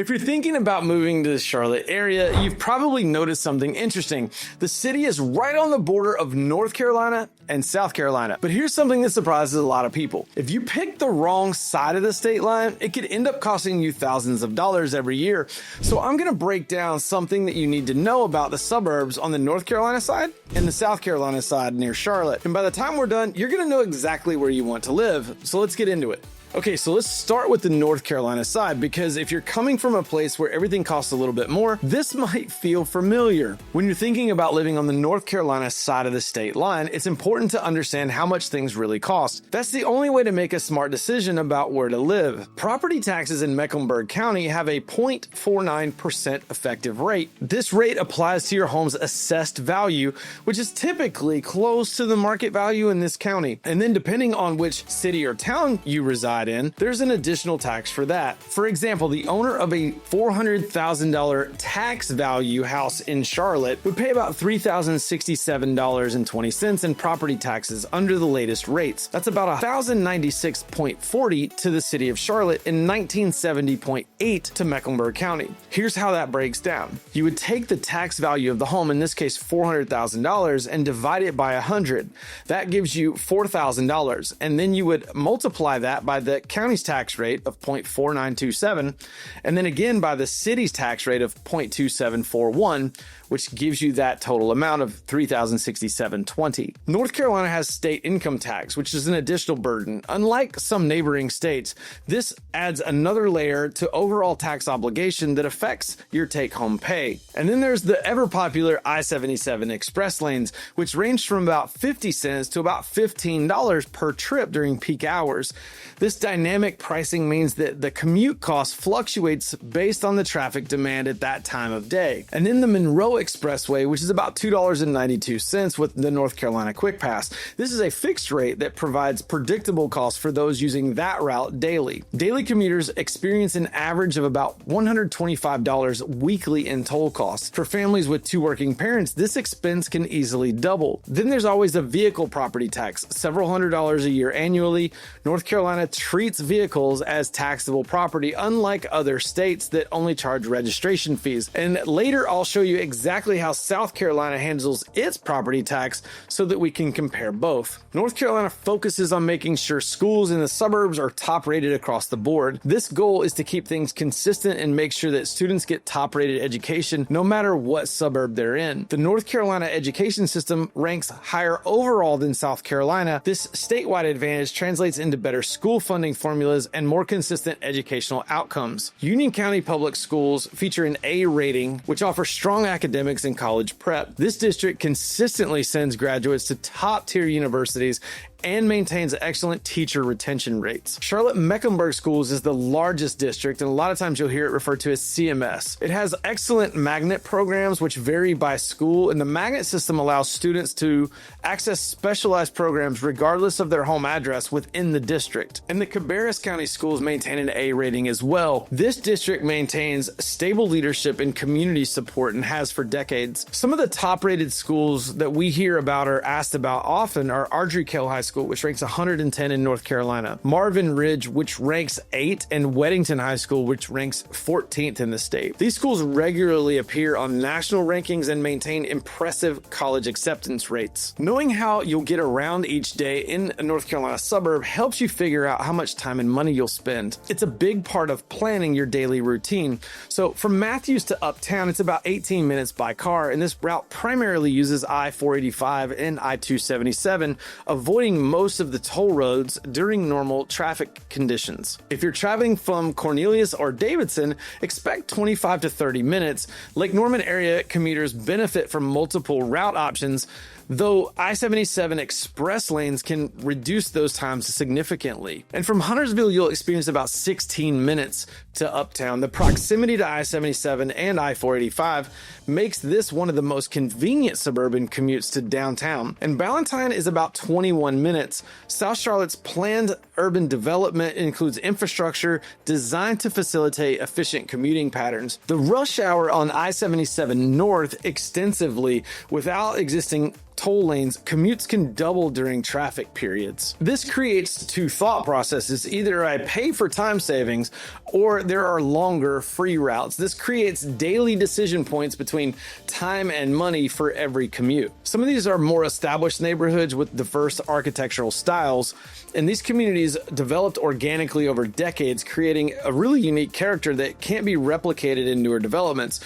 If you're thinking about moving to the Charlotte area, you've probably noticed something interesting. The city is right on the border of North Carolina and South Carolina. But here's something that surprises a lot of people. If you pick the wrong side of the state line, it could end up costing you thousands of dollars every year. So I'm going to break down something that you need to know about the suburbs on the North Carolina side and the South Carolina side near Charlotte. And by the time we're done, you're going to know exactly where you want to live. So let's get into it. Okay, so let's start with the North Carolina side, because if you're coming from a place where everything costs a little bit more, this might feel familiar. When you're thinking about living on the North Carolina side of the state line, it's important to understand how much things really cost. That's the only way to make a smart decision about where to live. Property taxes in Mecklenburg County have a 0.49% effective rate. This rate applies to your home's assessed value, which is typically close to the market value in this county. And then depending on which city or town you reside in, there's an additional tax for that. For example, the owner of a $400,000 tax value house in Charlotte would pay about $3,067.20 in property taxes under the latest rates. That's about $1,096.40 to the city of Charlotte and $1,970.8 to Mecklenburg County. Here's how that breaks down. You would take the tax value of the home, in this case $400,000, and divide it by 100. That gives you $4,000, and then you would multiply that by the county's tax rate of 0.4927, and then again by the city's tax rate of 0.2741, which gives you that total amount of $3,067.20. North Carolina has state income tax, which is an additional burden. Unlike some neighboring states, this adds another layer to overall tax obligation that affects your take-home pay. And then there's the ever-popular I-77 express lanes, which range from about 50 cents to about $15 per trip during peak hours. This dynamic pricing means that the commute cost fluctuates based on the traffic demand at that time of day. And then the Monroe Expressway, which is about $2.92 with the North Carolina Quick Pass. This is a fixed rate that provides predictable costs for those using that route daily. Daily commuters experience an average of about $125 weekly in toll costs. For families with two working parents, this expense can easily double. Then there's always the vehicle property tax, several $100s a year annually. North Carolina treats vehicles as taxable property, unlike other states that only charge registration fees. And later I'll show you exactly how South Carolina handles its property tax so that we can compare both. North Carolina focuses on making sure schools in the suburbs are top rated across the board. This goal is to keep things consistent and make sure that students get top rated education no matter what suburb they're in. The North Carolina education system ranks higher overall than South Carolina. This statewide advantage translates into better school funding formulas and more consistent educational outcomes. Union County Public Schools feature an A rating, which offers strong academics and college prep. This district consistently sends graduates to top-tier universities and maintains excellent teacher retention rates. Charlotte Mecklenburg Schools is the largest district, and a lot of times you'll hear it referred to as CMS. It has excellent magnet programs which vary by school, and the magnet system allows students to access specialized programs regardless of their home address within the district. And the Cabarrus County Schools maintain an A rating as well. This district maintains stable leadership and community support and has for decades. Some of the top-rated schools that we hear about or asked about often are Ardrey Kell High School, which ranks 110 in North Carolina, Marvin Ridge, which ranks 8, and Weddington High School, which ranks 14th in the state. These schools regularly appear on national rankings and maintain impressive college acceptance rates. Knowing how you'll get around each day in a North Carolina suburb helps you figure out how much time and money you'll spend. It's a big part of planning your daily routine. So from Matthews to Uptown, it's about 18 minutes by car, and this route primarily uses I-485 and I-277, avoiding most of the toll roads during normal traffic conditions. If you're traveling from Cornelius or Davidson, expect 25 to 30 minutes. Lake Norman area commuters benefit from multiple route options, though I-77 express lanes can reduce those times significantly. And from Huntersville, you'll experience about 16 minutes to Uptown. The proximity to I-77 and I-485 makes this one of the most convenient suburban commutes to downtown. And Ballantyne is about 21 minutes. South Charlotte's planned urban development includes infrastructure designed to facilitate efficient commuting patterns. The rush hour on I-77 north extensively without existing toll lanes, commutes can double during traffic periods. This creates two thought processes. Either I pay for time savings or there are longer free routes. This creates daily decision points between time and money for every commute. Some of these are more established neighborhoods with diverse architectural styles, and these communities developed organically over decades, creating a really unique character that can't be replicated in newer developments.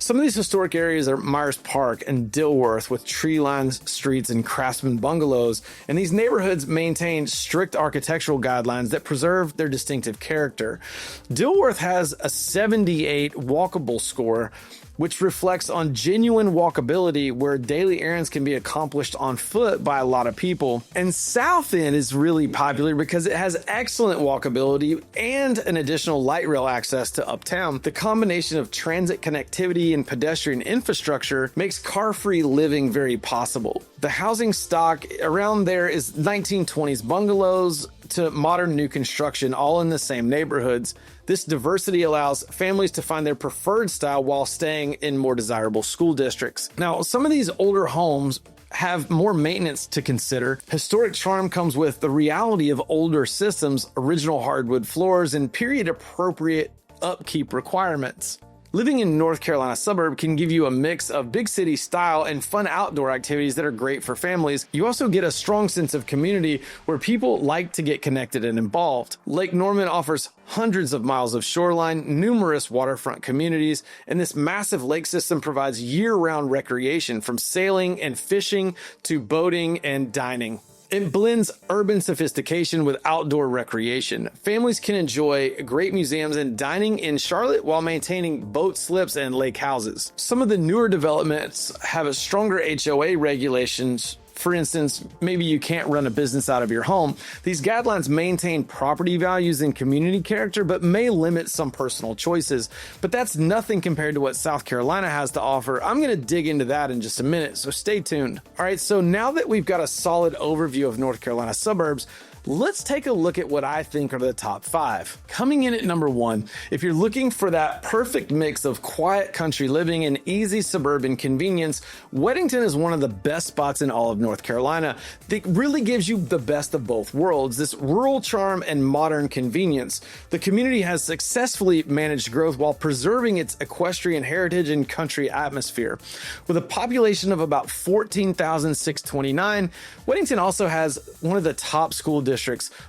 Some of these historic areas are Myers Park and Dilworth with tree-lined streets and craftsman bungalows, and these neighborhoods maintain strict architectural guidelines that preserve their distinctive character. Dilworth has a 78 walkable score, which reflects on genuine walkability where daily errands can be accomplished on foot by a lot of people. And South End is really popular because it has excellent walkability and an additional light rail access to uptown. The combination of transit connectivity and pedestrian infrastructure makes car-free living very possible. The housing stock around there is 1920s bungalows to modern new construction, all in the same neighborhoods. This diversity allows families to find their preferred style while staying in more desirable school districts. Now, some of these older homes have more maintenance to consider. Historic charm comes with the reality of older systems, original hardwood floors, and period-appropriate upkeep requirements. Living in North Carolina suburb can give you a mix of big city style and fun outdoor activities that are great for families. You also get a strong sense of community where people like to get connected and involved. Lake Norman offers hundreds of miles of shoreline, numerous waterfront communities, and this massive lake system provides year-round recreation from sailing and fishing to boating and dining. It blends urban sophistication with outdoor recreation. Families can enjoy great museums and dining in Charlotte while maintaining boat slips and lake houses. Some of the newer developments have a stronger HOA regulations. For instance, maybe you can't run a business out of your home. These guidelines maintain property values and community character, but may limit some personal choices. But that's nothing compared to what South Carolina has to offer. I'm going to dig into that in just a minute, so stay tuned. All right, so now that we've got a solid overview of North Carolina suburbs, let's take a look at what I think are the top 5. Coming in at number 1, if you're looking for that perfect mix of quiet country living and easy suburban convenience, Weddington is one of the best spots in all of North Carolina. It really gives you the best of both worlds, this rural charm and modern convenience. The community has successfully managed growth while preserving its equestrian heritage and country atmosphere. With a population of about 14,629, Weddington also has one of the top school districts.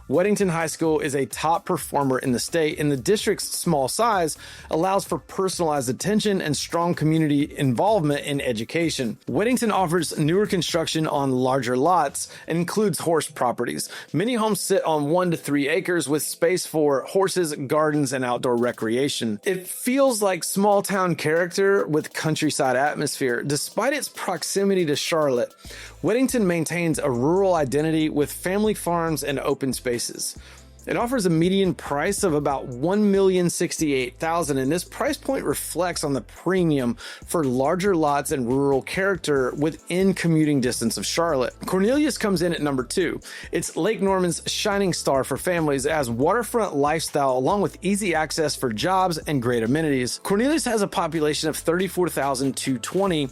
Weddington High School is a top performer in the state, and the district's small size allows for personalized attention and strong community involvement in education. Weddington offers newer construction on larger lots and includes horse properties. Many homes sit on 1 to 3 acres with space for horses, gardens, and outdoor recreation. It feels like small town character with countryside atmosphere. Despite its proximity to Charlotte, Weddington maintains a rural identity with family farms and open spaces. It offers a median price of about $1,068,000, and this price point reflects on the premium for larger lots and rural character within commuting distance of Charlotte. Cornelius comes in at number 2. It's Lake Norman's shining star for families as waterfront lifestyle along with easy access for jobs and great amenities. Cornelius has a population of 34,220,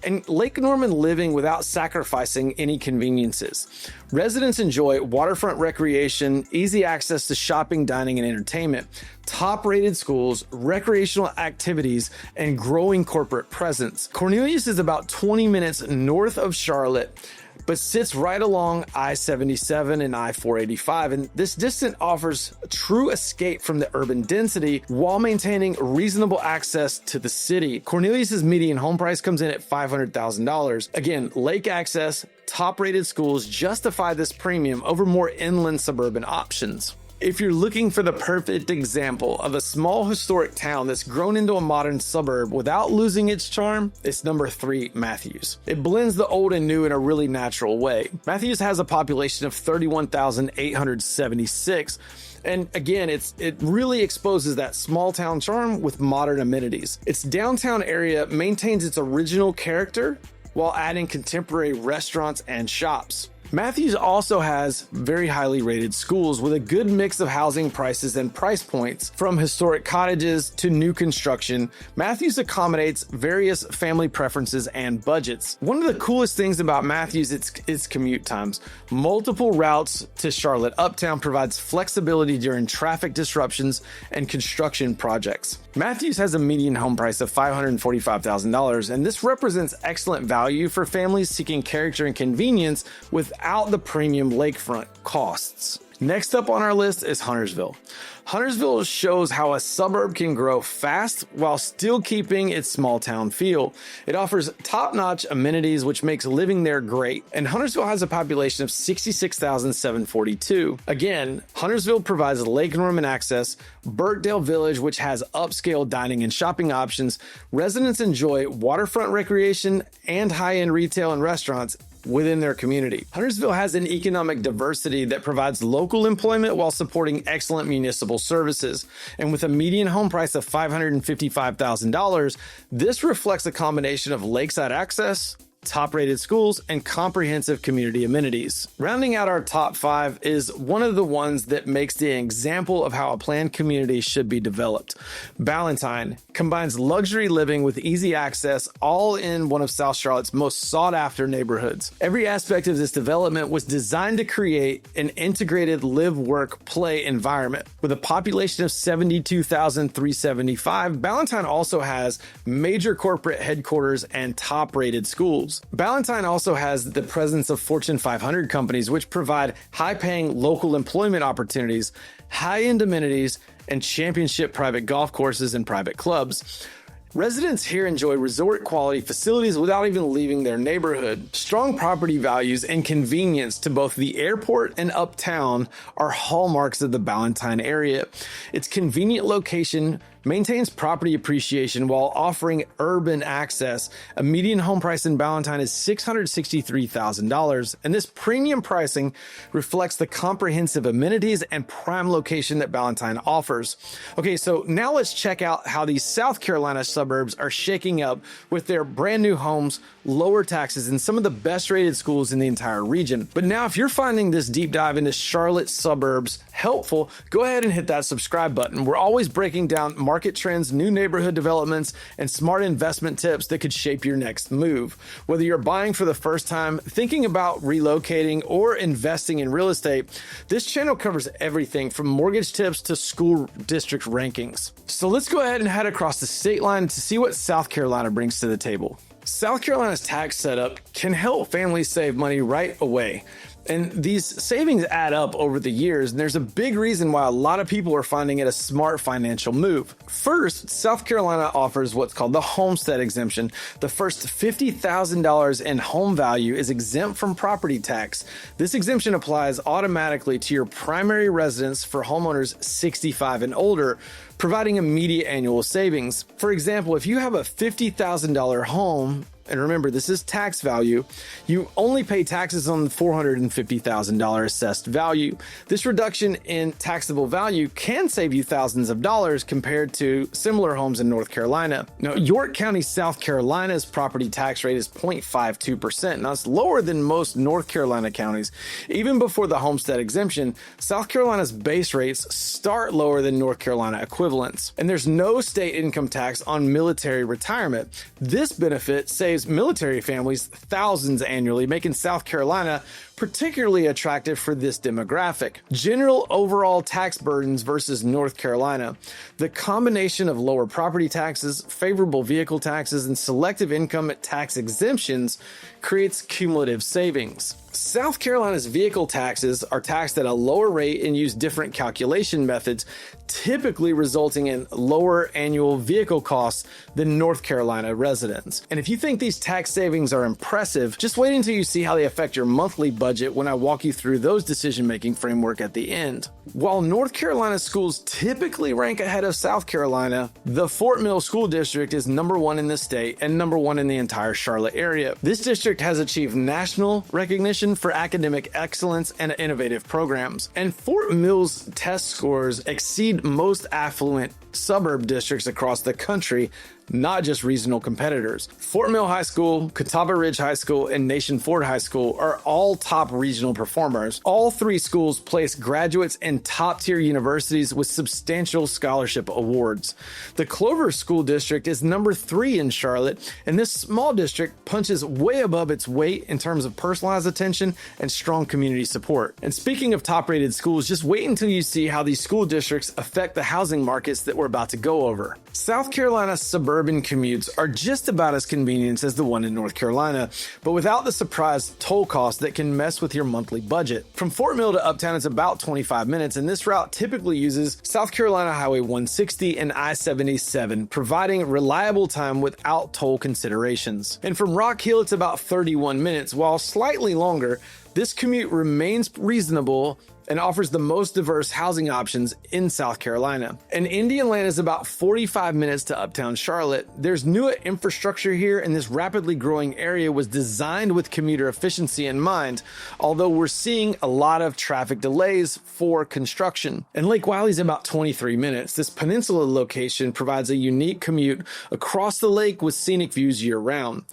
and Lake Norman living without sacrificing any conveniences. Residents enjoy waterfront recreation, easy access to shopping, dining, and entertainment, top-rated schools, recreational activities, and growing corporate presence. Cornelius is about 20 minutes north of Charlotte, but sits right along I-77 and I-485, and this distance offers a true escape from the urban density while maintaining reasonable access to the city. Cornelius's median home price comes in at $500,000. Again, lake access, top-rated schools justify this premium over more inland suburban options. If you're looking for the perfect example of a small historic town that's grown into a modern suburb without losing its charm, it's number 3, Matthews. It blends the old and new in a really natural way. Matthews has a population of 31,876. And again, it really exposes that small town charm with modern amenities. Its downtown area maintains its original character while adding contemporary restaurants and shops. Matthews also has very highly rated schools with a good mix of housing prices and price points. From historic cottages to new construction, Matthews accommodates various family preferences and budgets. One of the coolest things about Matthews is its commute times. Multiple routes to Charlotte Uptown provides flexibility during traffic disruptions and construction projects. Matthews has a median home price of $545,000, and this represents excellent value for families seeking character and convenience without the premium lakefront costs. Next up on our list is Huntersville. Huntersville shows how a suburb can grow fast while still keeping its small town feel. It offers top-notch amenities, which makes living there great. And Huntersville has a population of 66,742. Again, Huntersville provides Lake Norman access, Burtdale Village, which has upscale dining and shopping options. Residents enjoy waterfront recreation and high-end retail and restaurants within their community. Huntersville has an economic diversity that provides local employment while supporting excellent municipal services. And with a median home price of $555,000, this reflects a combination of lakeside access, top-rated schools, and comprehensive community amenities. Rounding out our top 5 is one of the ones that makes the example of how a planned community should be developed. Ballantine combines luxury living with easy access, all in one of South Charlotte's most sought-after neighborhoods. Every aspect of this development was designed to create an integrated live-work-play environment. With a population of 72,375, Ballantine also has major corporate headquarters and top-rated schools. Ballantine also has the presence of Fortune 500 companies, which provide high-paying local employment opportunities, high-end amenities, and championship private golf courses and private clubs. Residents here enjoy resort-quality facilities without even leaving their neighborhood. Strong property values and convenience to both the airport and uptown are hallmarks of the Ballantine area. Its convenient location maintains property appreciation while offering urban access. A median home price in Ballantine is $663,000, and this premium pricing reflects the comprehensive amenities and prime location that Ballantine offers. Okay, so now let's check out how these South Carolina suburbs are shaking up with their brand new homes, lower taxes, and some of the best rated schools in the entire region. But now, if you're finding this deep dive into Charlotte suburbs helpful, go ahead and hit that subscribe button. We're always breaking down market trends, new neighborhood developments, and smart investment tips that could shape your next move. Whether you're buying for the first time, thinking about relocating, or investing in real estate, this channel covers everything from mortgage tips to school district rankings. So let's go ahead and head across the state line to see what South Carolina brings to the table. South Carolina's tax setup can help families save money right away. And these savings add up over the years, and there's a big reason why a lot of people are finding it a smart financial move. First, South Carolina offers what's called the homestead exemption. The first $50,000 in home value is exempt from property tax. This exemption applies automatically to your primary residence for homeowners 65 and older, providing immediate annual savings. For example, if you have a $50,000 home, and remember, this is tax value, you only pay taxes on the $450,000 assessed value. This reduction in taxable value can save you thousands of dollars compared to similar homes in North Carolina. Now, York County, South Carolina's property tax rate is 0.52%. Now, it's lower than most North Carolina counties. Even before the homestead exemption, South Carolina's base rates start lower than North Carolina equivalents. And there's no state income tax on military retirement. This benefit saves military families thousands annually, making South Carolina particularly attractive for this demographic. General overall tax burdens versus North Carolina. The combination of lower property taxes, favorable vehicle taxes, and selective income tax exemptions creates cumulative savings. South Carolina's vehicle taxes are taxed at a lower rate and use different calculation methods, typically resulting in lower annual vehicle costs than North Carolina residents. And if you think these tax savings are impressive, just wait until you see how they affect your monthly budget when I walk you through those decision-making framework at the end. While North Carolina schools typically rank ahead of South Carolina, the Fort Mill School District is number 1 in the state and number 1 in the entire Charlotte area. This district has achieved national recognition for academic excellence and innovative programs. And Fort Mill's test scores exceed most affluent suburb districts across the country, not just regional competitors. Fort Mill High School, Catawba Ridge High School, and Nation Ford High School are all top regional performers. All three schools place graduates in top-tier universities with substantial scholarship awards. The Clover School District is number 3 in Charlotte, and this small district punches way above its weight in terms of personalized attention and strong community support. And speaking of top-rated schools, just wait until you see how these school districts affect the housing markets that we're about to go over. South Carolina's suburban commutes are just about as convenient as the one in North Carolina, but without the surprise toll cost that can mess with your monthly budget. From Fort Mill to Uptown is about 25 minutes, and this route typically uses South Carolina Highway 160 and I-77, providing reliable time without toll considerations. And from Rock Hill, it's about 31 minutes. While slightly longer, this commute remains reasonable and offers the most diverse housing options in South Carolina. And Indian is about 45 minutes to Uptown Charlotte. There's new infrastructure here, and this rapidly growing area was designed with commuter efficiency in mind, although we're seeing a lot of traffic delays for construction. And Lake Wiley's about 23 minutes. This peninsula location provides a unique commute across the lake with scenic views year-round.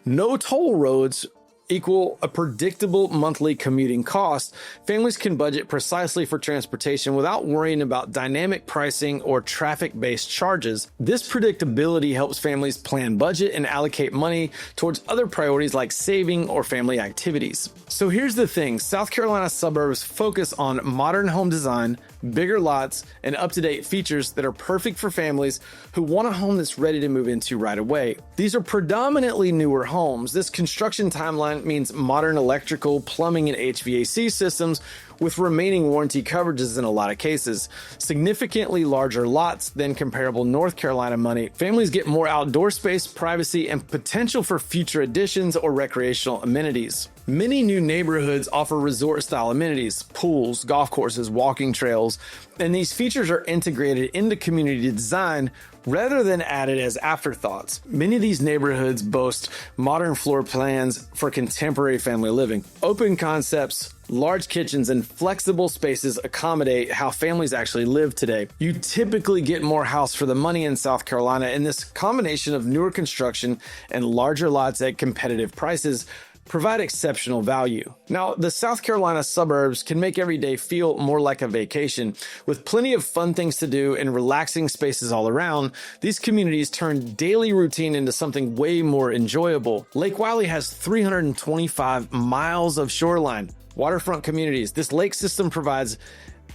No toll roads equal a predictable monthly commuting cost. Families can budget precisely for transportation without worrying about dynamic pricing or traffic-based charges. This predictability helps families plan budget and allocate money towards other priorities like saving or family activities. So here's the thing, South Carolina suburbs focus on modern home design, bigger lots, and up-to-date features that are perfect for families who want a home that's ready to move into right away. These are predominantly newer homes. This construction timeline means modern electrical, plumbing, and HVAC systems with remaining warranty coverages in a lot of cases. Significantly larger lots than comparable North Carolina money. Families get more outdoor space, privacy, and potential for future additions or recreational amenities. Many new neighborhoods offer resort-style amenities, pools, golf courses, walking trails, and these features are integrated into community design rather than added as afterthoughts. Many of these neighborhoods boast modern floor plans for contemporary family living. Open concepts, large kitchens, and flexible spaces accommodate how families actually live today. You typically get more house for the money in South Carolina, and this combination of newer construction and larger lots at competitive prices provide exceptional value. Now, the South Carolina suburbs can make every day feel more like a vacation. With plenty of fun things to do and relaxing spaces all around, these communities turn daily routine into something way more enjoyable. Lake Wiley has 325 miles of shoreline. Waterfront communities. This lake system provides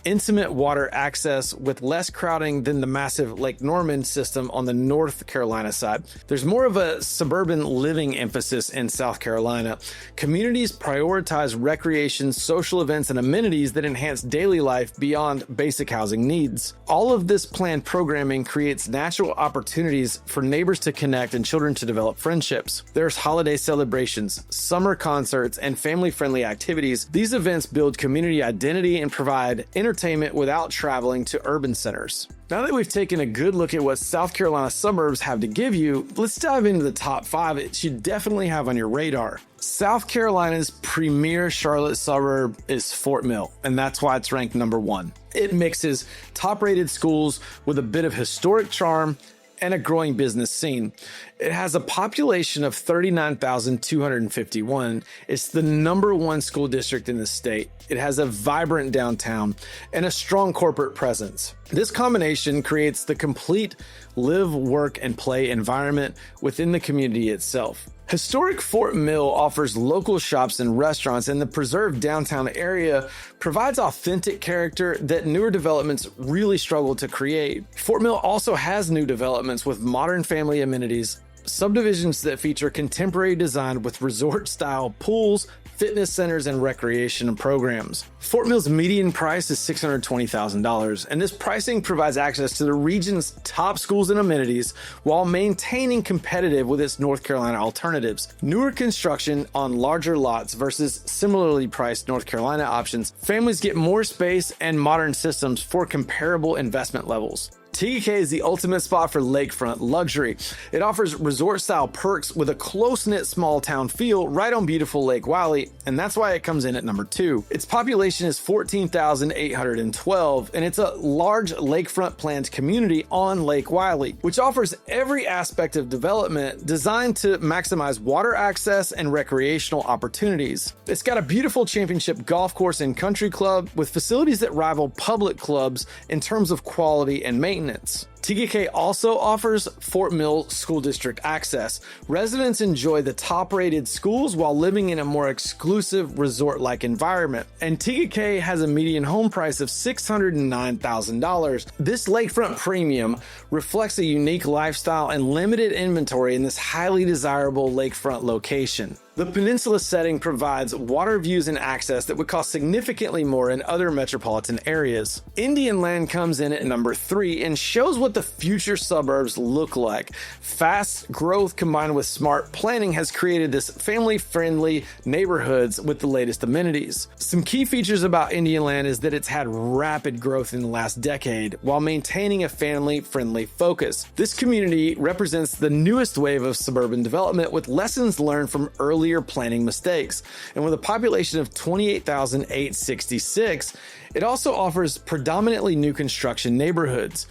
intimate water access with less crowding than the massive Lake Norman system on the North Carolina side. There's more of a suburban living emphasis in South Carolina. Communities prioritize recreation, social events, and amenities that enhance daily life beyond basic housing needs. All of this planned programming creates natural opportunities for neighbors to connect and children to develop friendships. There's holiday celebrations, summer concerts, and family-friendly activities. These events build community identity and provide entertainment without traveling to urban centers. Now that we've taken a good look at what South Carolina suburbs have to give you, let's dive into the top 5 it should definitely have on your radar. South Carolina's premier Charlotte suburb is Fort Mill, and that's why it's ranked number 1. It mixes top-rated schools with a bit of historic charm and a growing business scene. It has a population of 39,251. It's the number 1 school district in the state. It has a vibrant downtown and a strong corporate presence. This combination creates the complete live, work, and play environment within the community itself. Historic Fort Mill offers local shops and restaurants, and the preserved downtown area provides authentic character that newer developments really struggle to create. Fort Mill also has new developments with modern family amenities, subdivisions that feature contemporary design with resort-style pools, fitness centers, and recreation programs. Fort Mill's median price is $620,000, and this pricing provides access to the region's top schools and amenities while maintaining competitive with its North Carolina alternatives. Newer construction on larger lots versus similarly priced North Carolina options, families get more space and modern systems for comparable investment levels. TGK is the ultimate spot for lakefront luxury. It offers resort-style perks with a close-knit small-town feel right on beautiful Lake Wylie, and that's why it comes in at number 2. Its population is 14,812, and it's a large lakefront planned community on Lake Wylie, which offers every aspect of development designed to maximize water access and recreational opportunities. It's got a beautiful championship golf course and country club with facilities that rival public clubs in terms of quality and maintenance. TGK also offers Fort Mill School District access. Residents enjoy the top-rated schools while living in a more exclusive resort-like environment. And TGK has a median home price of $609,000. This lakefront premium reflects a unique lifestyle and limited inventory in this highly desirable lakefront location. The peninsula setting provides water views and access that would cost significantly more in other metropolitan areas. Indian Land comes in at number 3 and shows what the future suburbs look like. Fast growth combined with smart planning has created this family-friendly neighborhoods with the latest amenities. Some key features about Indian Land is that it's had rapid growth in the last decade while maintaining a family-friendly focus. This community represents the newest wave of suburban development with lessons learned from earlier planning mistakes. And with a population of 28,866, it also offers predominantly new construction neighborhoods.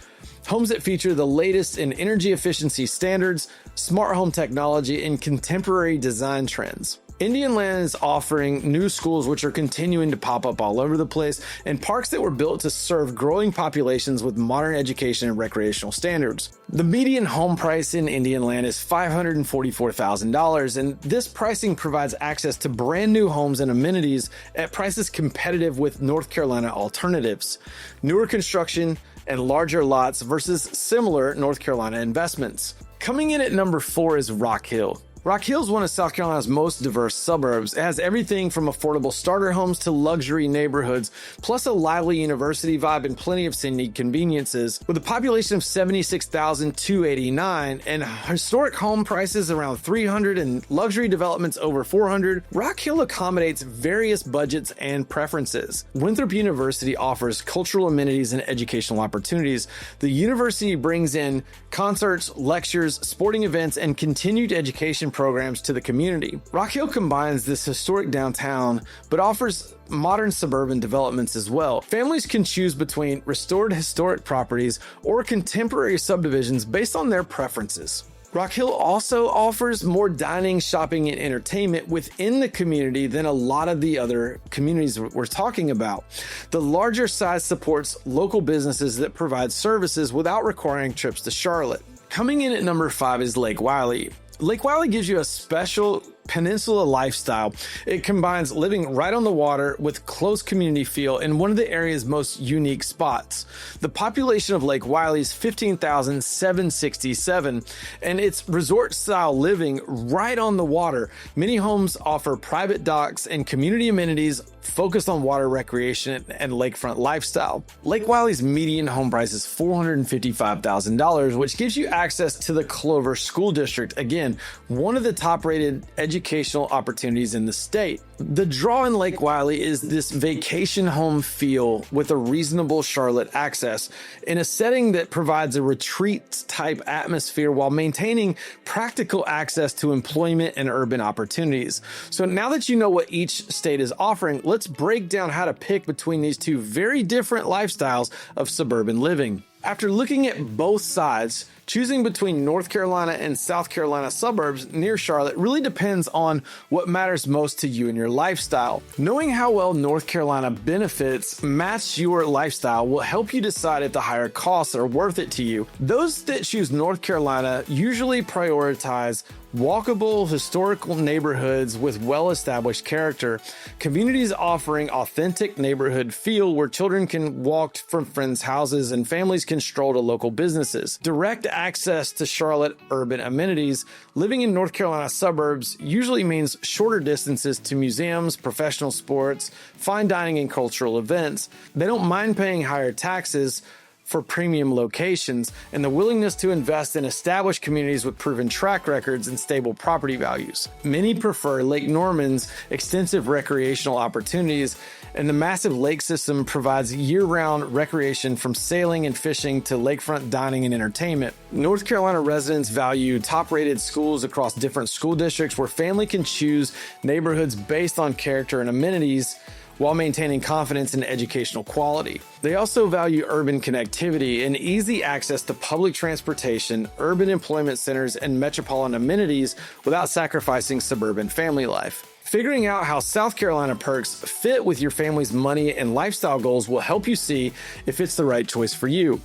Homes that feature the latest in energy efficiency standards, smart home technology, and contemporary design trends. Indian Land is offering new schools which are continuing to pop up all over the place, and parks that were built to serve growing populations with modern education and recreational standards. The median home price in Indian Land is $544,000, and this pricing provides access to brand new homes and amenities at prices competitive with North Carolina alternatives. Newer construction and larger lots versus similar North Carolina investments. Coming in at number 4 is Rock Hill. Rock Hill is one of South Carolina's most diverse suburbs. It has everything from affordable starter homes to luxury neighborhoods, plus a lively university vibe and plenty of scenic conveniences. With a population of 76,289 and historic home prices around $300 and luxury developments over $400, Rock Hill accommodates various budgets and preferences. Winthrop University offers cultural amenities and educational opportunities. The university brings in concerts, lectures, sporting events, and continued education programs to the community. Rock Hill combines this historic downtown, but offers modern suburban developments as well. Families can choose between restored historic properties or contemporary subdivisions based on their preferences. Rock Hill also offers more dining, shopping, and entertainment within the community than a lot of the other communities we're talking about. The larger size supports local businesses that provide services without requiring trips to Charlotte. Coming in at number 5 is Lake Wylie. Lake Wylie gives you a special peninsula lifestyle. It combines living right on the water with close community feel in one of the area's most unique spots. The population of Lake Wylie is 15,767, and it's resort-style living right on the water. Many homes offer private docks and community amenities focused on water recreation and lakefront lifestyle. Lake Wylie's median home price is $455,000, which gives you access to the Clover School District. Again, one of the top-rated educational opportunities in the state. The draw in Lake Wylie is this vacation home feel with a reasonable Charlotte access in a setting that provides a retreat-type atmosphere while maintaining practical access to employment and urban opportunities. So now that you know what each state is offering, let's break down how to pick between these two very different lifestyles of suburban living. After looking at both sides, choosing between North Carolina and South Carolina suburbs near Charlotte really depends on what matters most to you and your lifestyle. Knowing how well North Carolina benefits match your lifestyle will help you decide if the higher costs are worth it to you. Those that choose North Carolina usually prioritize walkable, historical neighborhoods with well-established character, communities offering authentic neighborhood feel where children can walk from friends' houses and families can stroll to local businesses, direct access to Charlotte urban amenities. Living in North Carolina suburbs usually means shorter distances to museums, professional sports, fine dining, and cultural events. They don't mind paying higher taxes for premium locations, and the willingness to invest in established communities with proven track records and stable property values. Many prefer Lake Norman's extensive recreational opportunities, and the massive lake system provides year-round recreation from sailing and fishing to lakefront dining and entertainment. North Carolina residents value top-rated schools across different school districts where family can choose neighborhoods based on character and amenities while maintaining confidence in educational quality. They also value urban connectivity and easy access to public transportation, urban employment centers, and metropolitan amenities without sacrificing suburban family life. Figuring out how South Carolina perks fit with your family's money and lifestyle goals will help you see if it's the right choice for you.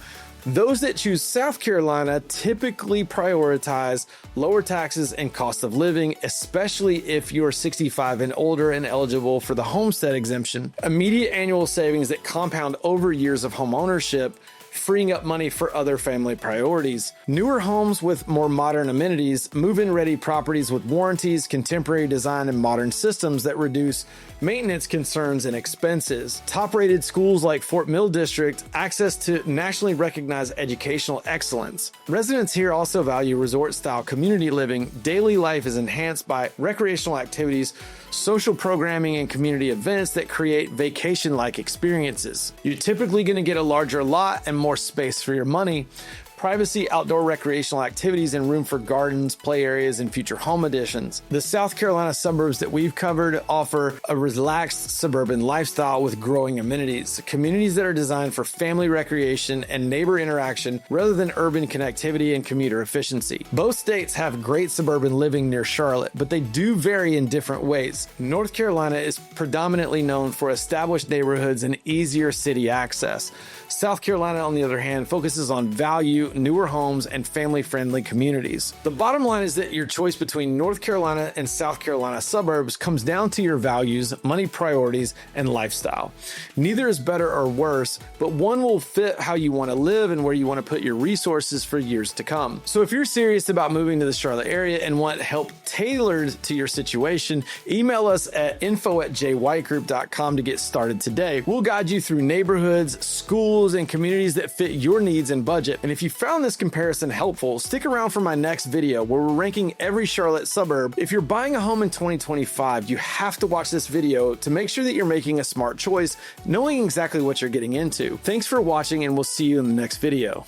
Those that choose South Carolina typically prioritize lower taxes and cost of living, especially if you're 65 and older and eligible for the homestead exemption, immediate annual savings that compound over years of home ownership, freeing up money for other family priorities. Newer homes with more modern amenities, move-in ready properties with warranties, contemporary design, and modern systems that reduce maintenance concerns and expenses. Top-rated schools like Fort Mill District, access to nationally recognized educational excellence. Residents here also value resort-style community living. Daily life is enhanced by recreational activities, social programming, and community events that create vacation-like experiences. You're typically going to get a larger lot and more space for your money. Privacy, outdoor recreational activities, and room for gardens, play areas, and future home additions. The South Carolina suburbs that we've covered offer a relaxed suburban lifestyle with growing amenities, communities that are designed for family recreation and neighbor interaction rather than urban connectivity and commuter efficiency. Both states have great suburban living near Charlotte, but they do vary in different ways. North Carolina is predominantly known for established neighborhoods and easier city access. South Carolina, on the other hand, focuses on value, newer homes, and family-friendly communities. The bottom line is that your choice between North Carolina and South Carolina suburbs comes down to your values, money priorities, and lifestyle. Neither is better or worse, but one will fit how you want to live and where you want to put your resources for years to come. So if you're serious about moving to the Charlotte area and want help tailored to your situation, email us at info@jwhitegroup.com to get started today. We'll guide you through neighborhoods, schools, and communities that fit your needs and budget. And if you found this comparison helpful, stick around for my next video where we're ranking every Charlotte suburb. If you're buying a home in 2025, you have to watch this video to make sure that you're making a smart choice, knowing exactly what you're getting into. Thanks for watching, and we'll see you in the next video.